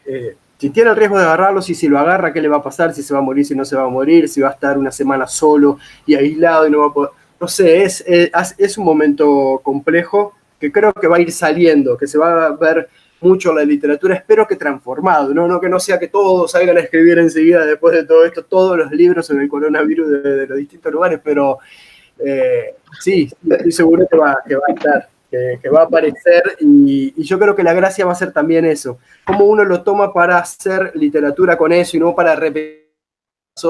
Si tiene el riesgo de agarrarlo, si lo agarra, ¿qué le va a pasar? Si se va a morir, si no se va a morir, si va a estar una semana solo y aislado y no va a poder... No sé, es un momento complejo que creo que va a ir saliendo, que se va a ver mucho en la literatura, espero que transformado, no que no sea que todos salgan a escribir enseguida después de todo esto, todos los libros sobre el coronavirus de los distintos lugares, pero sí, estoy seguro que va a estar, que va a aparecer y yo creo que la gracia va a ser también eso, cómo uno lo toma para hacer literatura con eso y no para repetir,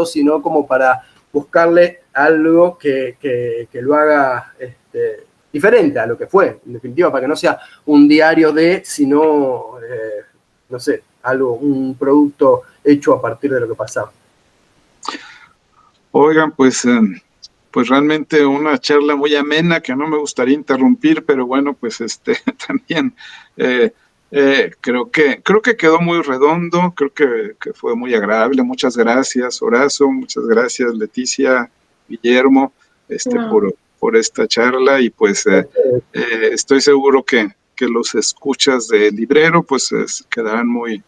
sino como para buscarle algo que lo haga diferente a lo que fue, en definitiva, para que no sea un diario sino, no sé, un producto hecho a partir de lo que pasaba. Oigan, pues realmente una charla muy amena que no me gustaría interrumpir, pero bueno, pues también creo que quedó muy redondo, creo que fue muy agradable. Muchas gracias, Horacio, muchas gracias, Leticia, Guillermo, por esta charla y pues estoy seguro que los escuchas de Librero pues quedarán muy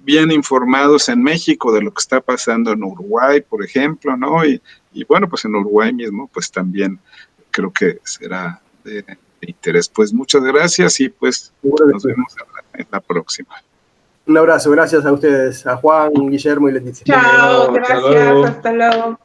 bien informados en México de lo que está pasando en Uruguay, por ejemplo, ¿no? Y bueno, pues en Uruguay mismo pues también creo que será de interés. Pues muchas gracias y pues nos vemos en la próxima. Un abrazo, gracias a ustedes, a Juan, Guillermo y Leticia. Chao, gracias, hasta luego.